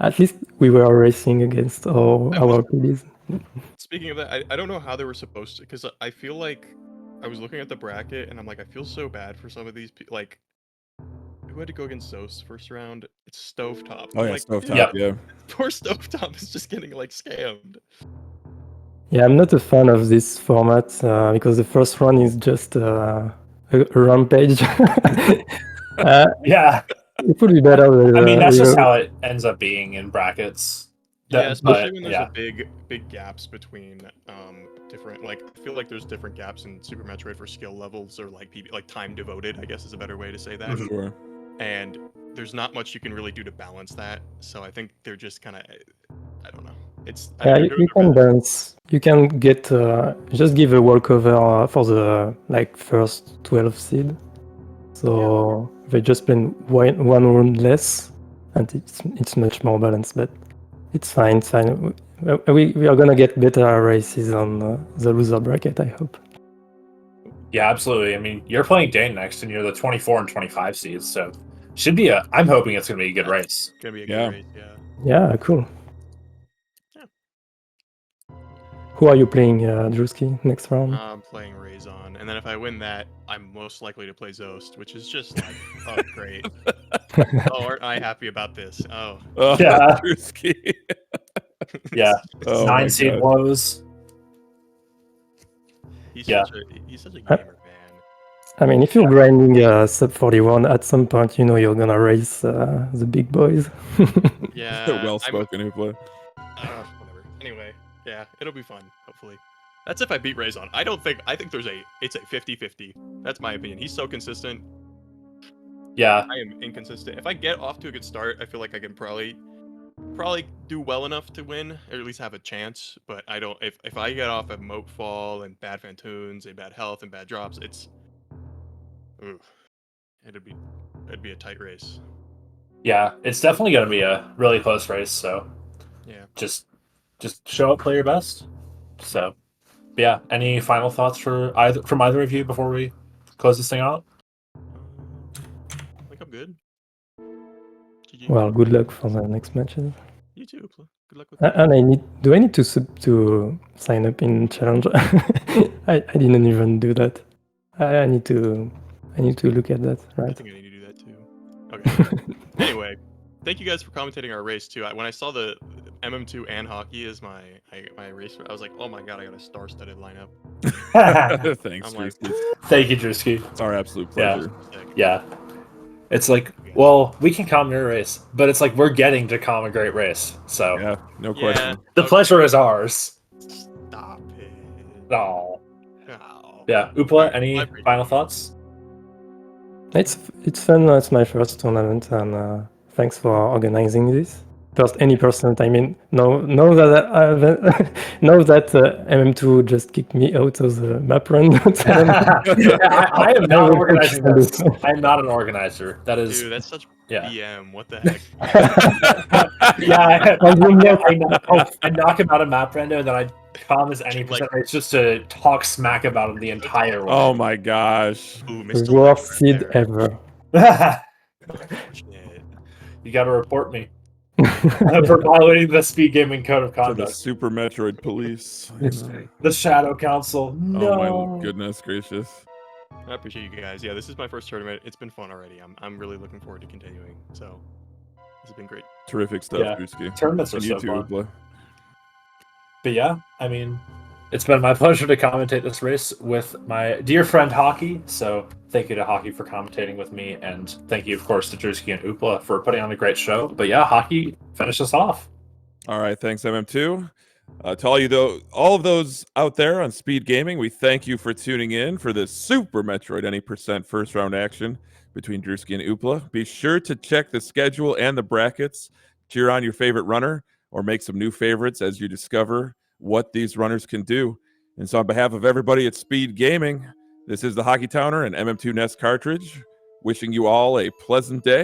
at least we were racing against our PBs. Speaking of that, I don't know how they were supposed to, because I feel like I was looking at the bracket and I'm like, I feel so bad for some of these people. Like, who had to go against Sos first round? It's Stovetop. Oh yeah, like, Stovetop. Yeah. Poor Stovetop is just getting like scammed. Yeah, I'm not a fan of this format because the first run is just a rampage. Yeah, it would be better. With, I mean, that's just how it ends up being in brackets. Yeah, especially when there's a big gaps between different. Like, I feel like there's different gaps in Super Metroid for skill levels or like time devoted, I guess is a better way to say that. Sure. And there's not much you can really do to balance that. So I think they're just kind of, I don't know. It's Yeah, you're you, doing you it can right. dance. You can get just give a walkover for the like first 12 seed. So they just play one round less, and it's much more balanced. But it's fine. It's fine. We are gonna get better races on the loser bracket. I hope. Yeah, absolutely. I mean, you're playing Dane next, and you're the 24 and 25 seeds, so should be a. I'm hoping it's going to be a good race. It's gonna be a Yeah. good race. Yeah. Yeah, cool. Yeah. Who are you playing, Drewski, next round? I'm playing Raison, and then if I win that, I'm most likely to play Zost, which is just like, oh great. Oh, aren't I happy about this? Oh, Oh, Yeah. Drewski. Yeah, Oh my 9 seed God. woes. he's Yeah. such a I- gamer, man. I mean, if you're grinding sub 41, at some point, you know you're gonna race the big boys. Yeah. Well spoken, Oopla. Whatever. Anyway, yeah, it'll be fun. Hopefully, that's if I beat Raison. I think it's a 50-50. That's my opinion. He's so consistent. Yeah, I am inconsistent. If I get off to a good start, I feel like I can probably do well enough to win, or at least have a chance. But I don't. If I get off at moat fall and bad Fantoons and bad health and bad drops, ooh, it'd be a tight race. yeah, it's definitely going to be a really close race. So Yeah. just show up, play your best. So, yeah. Any final thoughts from either of you before we close this thing out? I think I'm good. GG. Well, good luck for the next matches. You too. Good luck with that. And do I need to sign up in challenge? I didn't even do that. I need to look at that, I right? think I need to do that too. Okay. Anyway, thank you guys for commentating our race too. When I saw the MM2 and hockey as my race, I was like, oh my god, I got a star-studded lineup. Thanks, I'm like, Drewski. Thank you, Drewski. It's our absolute Yeah. pleasure. sick. Yeah. It's like, well, we can calm your race, but it's like we're getting to calm a great race. So Yeah, no Yeah. question. the Okay. pleasure is ours. Stop it. Oh. Oh. Yeah. Oopla, Alright, any I appreciate final it. thoughts? It's fun. It's my first tournament, and thanks for organizing this. Any percent. I mean, know that MM2 just kicked me out of the map run. I am I not will organizing push this. I'm not an organizer. That is, Dude, that's such yeah. BM. What the heck? Yeah, And you know- I knock him out of map rando, and then I promise any percent race just to talk smack about him the entire way. Oh my gosh. Ooh, the Mr. worst Left seed there. ever. Shit. You got to report me for violating the speed gaming code of To the conduct. Super Metroid Police. The Shadow Council. No. Oh my goodness gracious. I appreciate you guys. Yeah, this is my first tournament. It's been fun already. I'm really looking forward to continuing. So this has been great. Terrific stuff, Yeah. Drewski. Tournaments are And so you too, fun. Oopla. But yeah, I mean, it's been my pleasure to commentate this race with my dear friend Hockey. So thank you to Hockey for commentating with me, and thank you, of course, to Drewski and Oopla for putting on a great show. But yeah, Hockey, finish us off. All right, thanks, MM2. To all of those out there on Speed Gaming, we thank you for tuning in for this Super Metroid Any Percent first round action between Drewski and Oopla. Be sure to check the schedule and the brackets, cheer on your favorite runner, or make some new favorites as you discover what these runners can do. And so on behalf of everybody at Speed Gaming, this is the Hockey Towner and MM2 Nest cartridge, wishing you all a pleasant day.